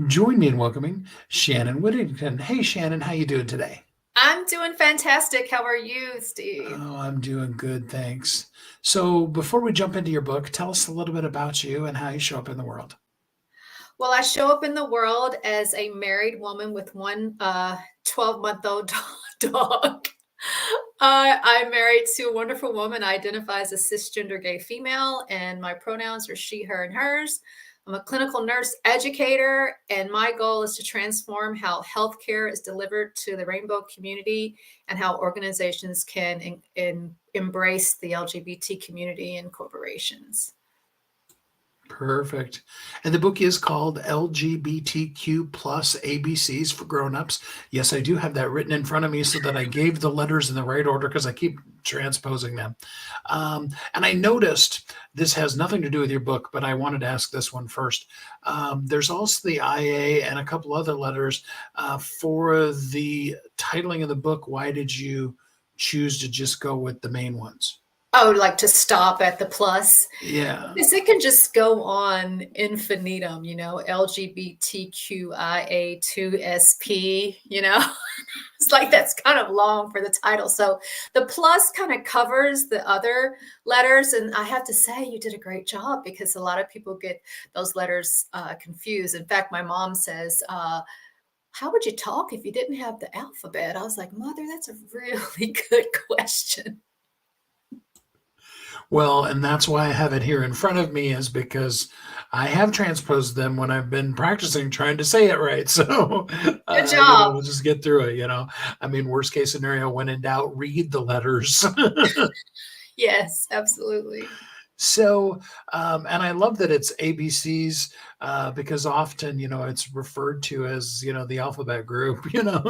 Join me in welcoming Shannon Whittingon. Hey, Shannon, how you doing today? I'm doing fantastic. How are you, Steve? Oh, I'm doing good, thanks. So, before we jump into your book, tell us a little bit about you and how you show up in the world. Well, I show up in the world as a married woman with one 12-month-old dog. I'm married to a wonderful woman. I identify as a cisgender gay female, and my pronouns are she, her, and hers. I'm a clinical nurse educator, and my goal is to transform how healthcare is delivered to the rainbow community and how organizations can embrace the LGBT community and corporations. Perfect. And the book is called LGBTQ plus ABCs for Grownups. Yes, I do have that written in front of me so that I gave the letters in the right order because I keep transposing them. And I noticed this has nothing to do with your book, but I wanted to ask this one first. There's also the IA and a couple other letters for the titling of the book. Why did you choose to just go with the main ones? Oh, like to stop at the plus. Yeah. Because it can just go on infinitum, LGBTQIA2SP. It's like that's kind of long for the title. So the plus kind of covers the other letters. And I have to say, you did a great job because a lot of people get those letters confused. In fact, my mom says, how would you talk if you didn't have the alphabet? I was like, Mother, that's a really good question. Well, and that's why I have it here in front of me is because I have transposed them when I've been practicing trying to say it right. So, Good job. we'll just get through it. I mean, worst case scenario, when in doubt, read the letters. Yes, absolutely. So, and I love that it's ABCs because often, it's referred to as, the alphabet group,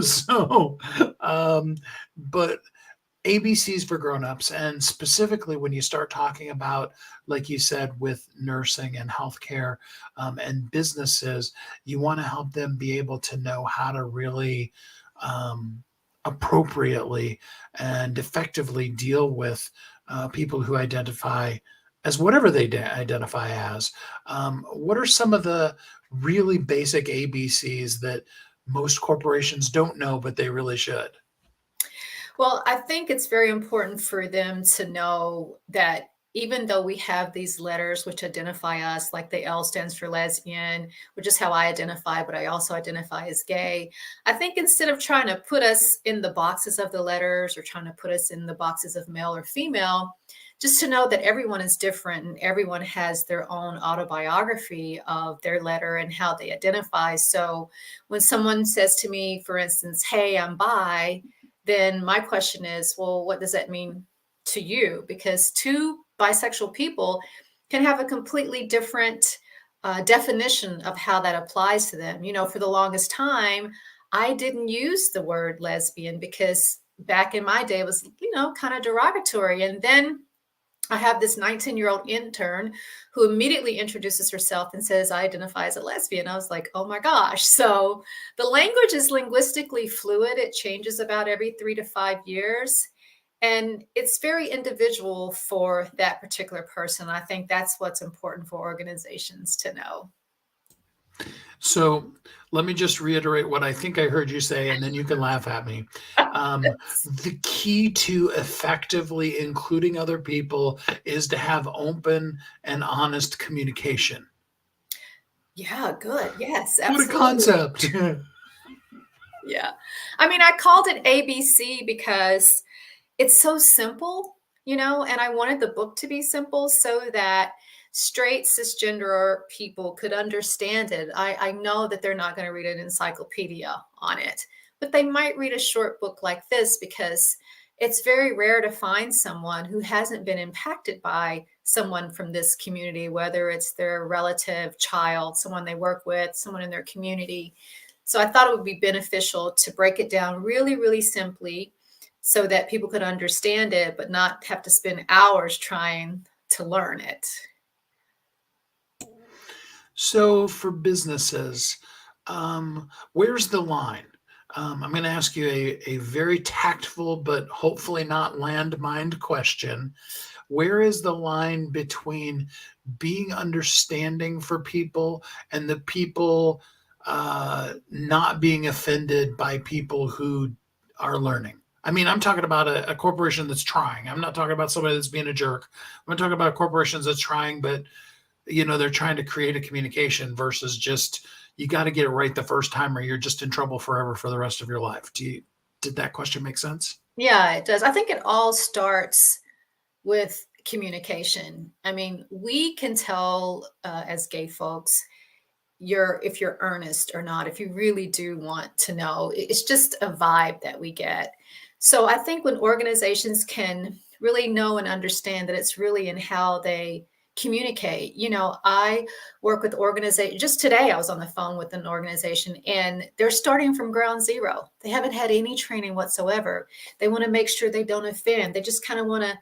so, um, but ABCs for grown-ups, and specifically when you start talking about, like you said, with nursing and healthcare and businesses, you want to help them be able to know how to really appropriately and effectively deal with people who identify as whatever they identify as. What are some of the really basic ABCs that most corporations don't know, but they really should? Well, I think it's very important for them to know that even though we have these letters which identify us, like the L stands for lesbian, which is how I identify, but I also identify as gay. I think instead of trying to put us in the boxes of the letters or trying to put us in the boxes of male or female, just to know that everyone is different and everyone has their own autobiography of their letter and how they identify. So when someone says to me, for instance, hey, I'm bi, then my question is, well, what does that mean to you? Because two bisexual people can have a completely different definition of how that applies to them. For the longest time, I didn't use the word lesbian because back in my day it was, kind of derogatory. And then I have this 19-year-old intern who immediately introduces herself and says, I identify as a lesbian. I was like, oh my gosh. So the language is linguistically fluid. It changes about every 3 to 5 years. And it's very individual for that particular person. I think that's what's important for organizations to know. So let me just reiterate what I think I heard you say, and then you can laugh at me. The key to effectively including other people is to have open and honest communication. Yeah, good. Yes, What a absolutely. concept. Yeah. I mean, I called it ABC because it's so simple, and I wanted the book to be simple so that straight cisgender people could understand it. I know that they're not going to read an encyclopedia on it, but they might read a short book like this because it's very rare to find someone who hasn't been impacted by someone from this community, whether it's their relative, child, someone they work with, someone in their community. So I thought it would be beneficial to break it down really, really simply so that people could understand it, but not have to spend hours trying to learn it. So for businesses, where's the line? I'm going to ask you a very tactful, but hopefully not landmined question. Where is the line between being understanding for people and the people not being offended by people who are learning. I mean, I'm talking about a corporation that's trying. I'm not talking about somebody that's being a jerk. I'm talking about corporations that's trying, but they're trying to create a communication versus just you got to get it right the first time or you're just in trouble forever for the rest of your life. Did that question make sense? Yeah, it does. I think it all starts with communication. I mean, we can tell as gay folks if you're earnest or not, if you really do want to know. It's just a vibe that we get. So I think when organizations can really know and understand that it's really in how they communicate. I work with organizations. Just today I was on the phone with an organization and they're starting from ground zero. They haven't had any training whatsoever. They want to make sure they don't offend. They just kind of want to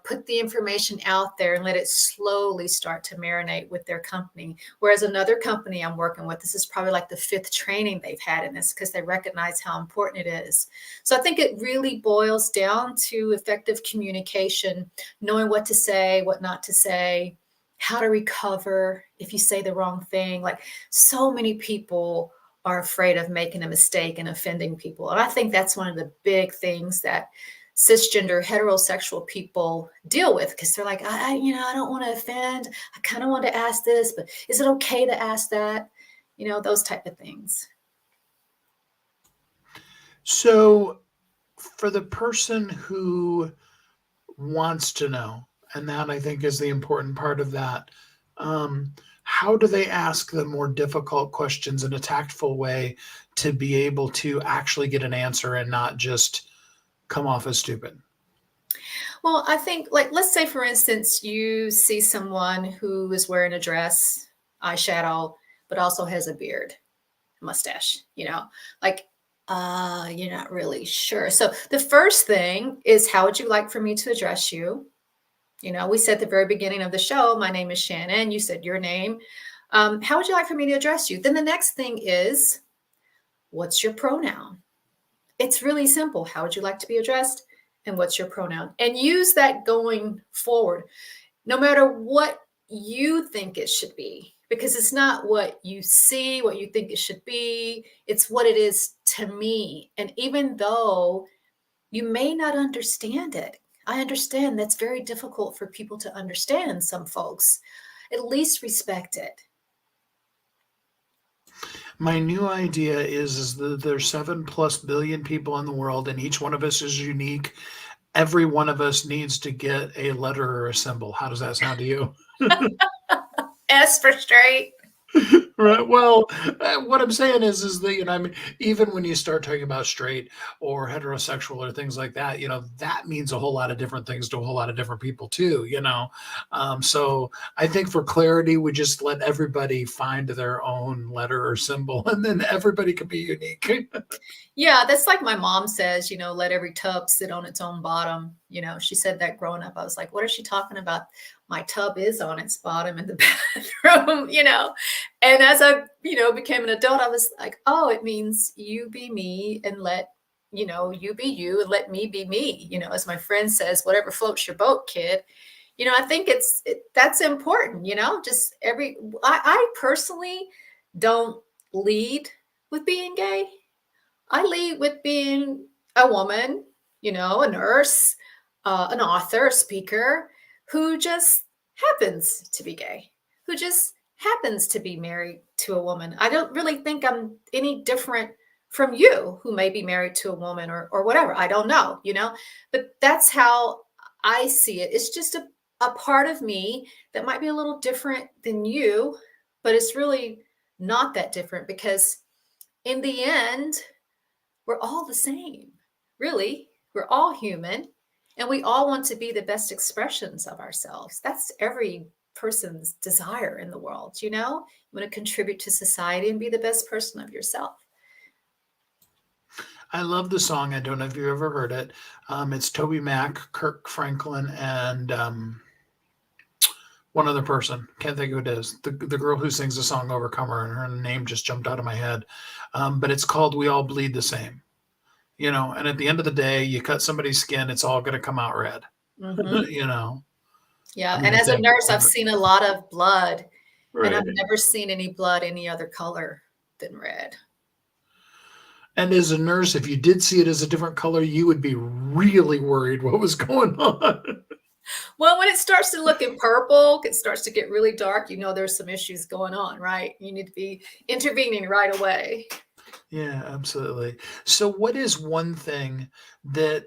put the information out there and let it slowly start to marinate with their company. Whereas another company I'm working with, this is probably like the 5th training they've had in this because they recognize how important it is. So I think it really boils down to effective communication, knowing what to say, what not to say, how to recover if you say the wrong thing. Like, so many people are afraid of making a mistake and offending people. And I think that's one of the big things that cisgender heterosexual people deal with, because they're like, I don't want to offend. I kind of want to ask this, but is it okay to ask that? Those type of things. So for the person who wants to know, and that I think is the important part of that, how do they ask the more difficult questions in a tactful way to be able to actually get an answer and not just come off as stupid? Well, I think, like, let's say, for instance, you see someone who is wearing a dress, eyeshadow, but also has a beard, mustache, like, you're not really sure. So the first thing is, how would you like for me to address you? We said at the very beginning of the show, my name is Shannon. You said your name. How would you like for me to address you? Then the next thing is, what's your pronoun? It's really simple. How would you like to be addressed? And what's your pronoun? And use that going forward, no matter what you think it should be, because it's not what you see, what you think it should be. It's what it is to me. And even though you may not understand it, I understand that's very difficult for people to understand, some folks. At least respect it. My new idea is that there's 7+ billion people in the world, and each one of us is unique. Every one of us needs to get a letter or a symbol. How does that sound to you? S for straight. Right. Well, what I'm saying is that, I mean, even when you start talking about straight or heterosexual or things like that, that means a whole lot of different things to a whole lot of different people too. So I think for clarity, we just let everybody find their own letter or symbol, and then everybody can be unique. Yeah, that's like my mom says, let every tub sit on its own bottom. She said that growing up. I was like, what is she talking about? My tub is on its bottom in the bathroom, And as I, became an adult, I was like, oh, it means you be me and let, you be you and let me be me. As my friend says, whatever floats your boat, kid. I think that's important, just I personally don't lead with being gay. I lead with being a woman, a nurse, an author, a speaker who just happens to be gay, who just happens to be married to a woman. I don't really think I'm any different from you who may be married to a woman or whatever. I don't know, but that's how I see it. It's just a part of me that might be a little different than you, but it's really not that different, because in the end, we're all the same. Really, we're all human, and we all want to be the best expressions of ourselves. That's every person's desire in the world. You want to contribute to society and be the best person of yourself. I love the song. I don't know if you've ever heard it. It's Toby Mac, Kirk Franklin, and one other person. Can't think who it is. The girl who sings the song Overcomer, and her name just jumped out of my head. But it's called We All Bleed the Same. And at the end of the day, you cut somebody's skin, it's all going to come out red. Mm-hmm. Yeah. I mean, And I as a think, nurse, I've seen a lot of blood, and right. I've never seen any blood any other color. than red. And as a nurse, if you did see it as a different color, you would be really worried what was going on. Well, when it starts to look in purple, it starts to get really dark, there's some issues going on, right? You need to be intervening right away. Yeah, absolutely. So what is one thing that,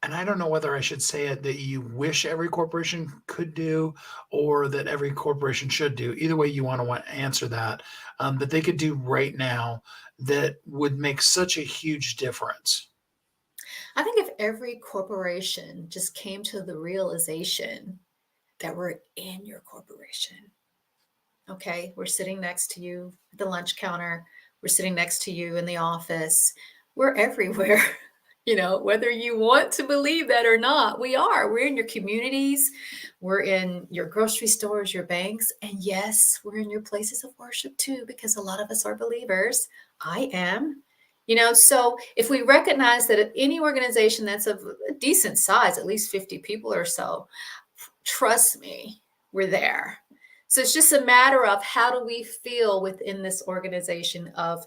and I don't know whether I should say it, that you wish every corporation could do or that every corporation should do? Either way you want to answer that, that they could do right now that would make such a huge difference. I think if every corporation just came to the realization that we're in your corporation, okay, we're sitting next to you at the lunch counter, we're sitting next to you in the office, we're everywhere. Whether you want to believe that or not, we are. We're in your communities, we're in your grocery stores, your banks, and yes, we're in your places of worship too, because a lot of us are believers. I am. So if we recognize that at any organization that's of a decent size, at least 50 people or so, trust me, we're there. So it's just a matter of how do we feel within this organization of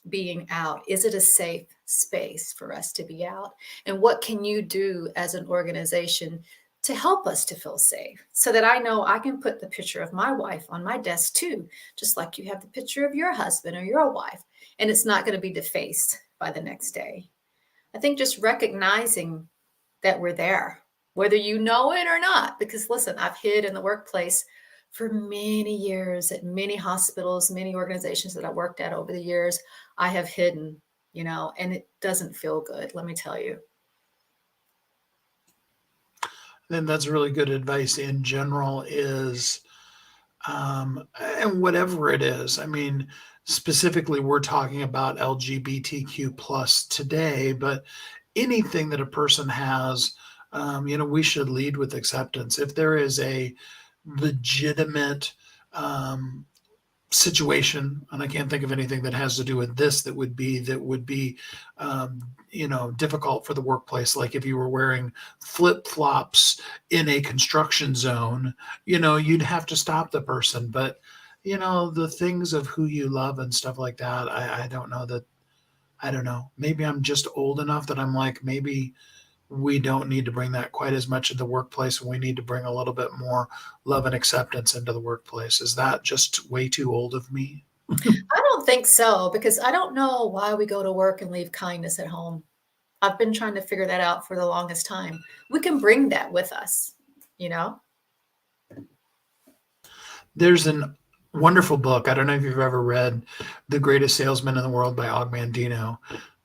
being out? Is it a safe space for us to be out? And what can you do as an organization to help us to feel safe so that I know I can put the picture of my wife on my desk too, just like you have the picture of your husband or your wife, and it's not going to be defaced by the next day. I think just recognizing that we're there, whether you know it or not, because listen, I've hid in the workplace for many years at many hospitals, many organizations that I worked at over the years. I have hidden, and it doesn't feel good, let me tell you. Then that's really good advice in general is, and whatever it is, I mean, specifically we're talking about LGBTQ plus today, but anything that a person has, we should lead with acceptance. If there is a legitimate situation, and I can't think of anything that has to do with this that would be difficult for the workplace. Like if you were wearing flip flops in a construction zone, you'd have to stop the person. But the things of who you love and stuff like that, I don't know that. I don't know. Maybe I'm just old enough that I'm like, maybe we don't need to bring that quite as much into the workplace, and we need to bring a little bit more love and acceptance into the workplace. Is that just way too old of me? I don't think so, because I don't know why we go to work and leave kindness at home. I've been trying to figure that out for the longest time. We can bring that with us, you know? There's a wonderful book. I don't know if you've ever read The Greatest Salesman in the World by Og Mandino,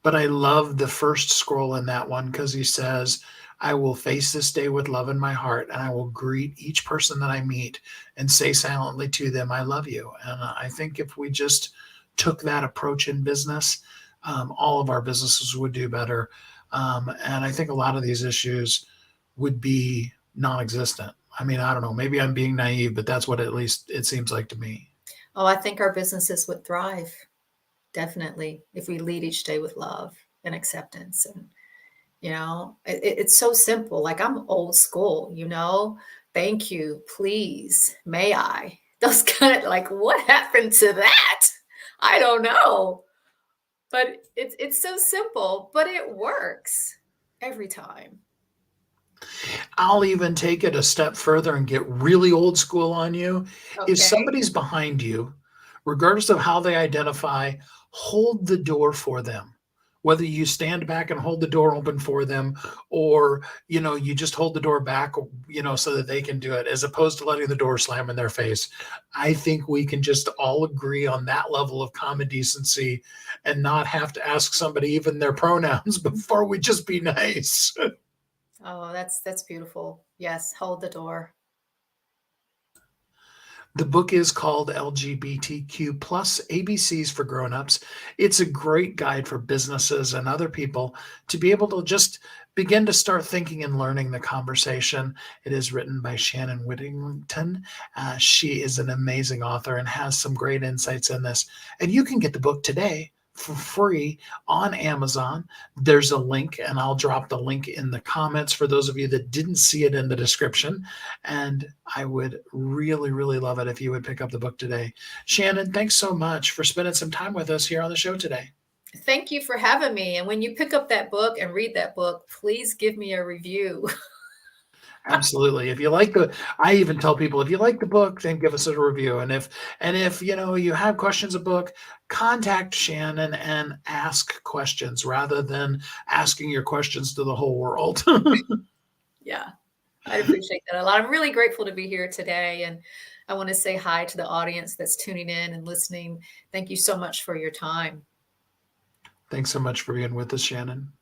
but I love the first scroll in that one because he says, I will face this day with love in my heart, and I will greet each person that I meet and say silently to them, I love you. And I think if we just took that approach in business, all of our businesses would do better. And I think a lot of these issues would be non-existent. I mean, I don't know, maybe I'm being naive, but that's what at least it seems like to me. Oh, I think our businesses would thrive, definitely, if we lead each day with love and acceptance. And, it's so simple. Like I'm old school, thank you, please, may I? Those kind of like, what happened to that? I don't know. But it's so simple, but it works every time. I'll even take it a step further and get really old school on you. If Okay. somebody's behind you, regardless of how they identify, hold the door for them. Whether you stand back and hold the door open for them, or you just hold the door back, so that they can do it, as opposed to letting the door slam in their face. I think we can just all agree on that level of common decency and not have to ask somebody even their pronouns before we just be nice. Oh, that's beautiful. Yes, hold the door. The book is called LGBTQ plus ABCs for Grownups. It's a great guide for businesses and other people to be able to just begin to start thinking and learning the conversation. It is written by Shannon Whittingon. She is an amazing author and has some great insights in this. And you can get the book today for free on Amazon. There's a link, and I'll drop the link in the comments for those of you that didn't see it in the description. And I would really, really love it if you would pick up the book today. Shannon, thanks so much for spending some time with us here on the show today. Thank you for having me. And when you pick up that book and read that book, please give me a review. Absolutely. If you like I even tell people, if you like the book, then give us a review. And if you have questions of book, contact Shannon and ask questions rather than asking your questions to the whole world. Yeah, I appreciate that a lot. I'm really grateful to be here today. And I want to say hi to the audience that's tuning in and listening. Thank you so much for your time. Thanks so much for being with us, Shannon.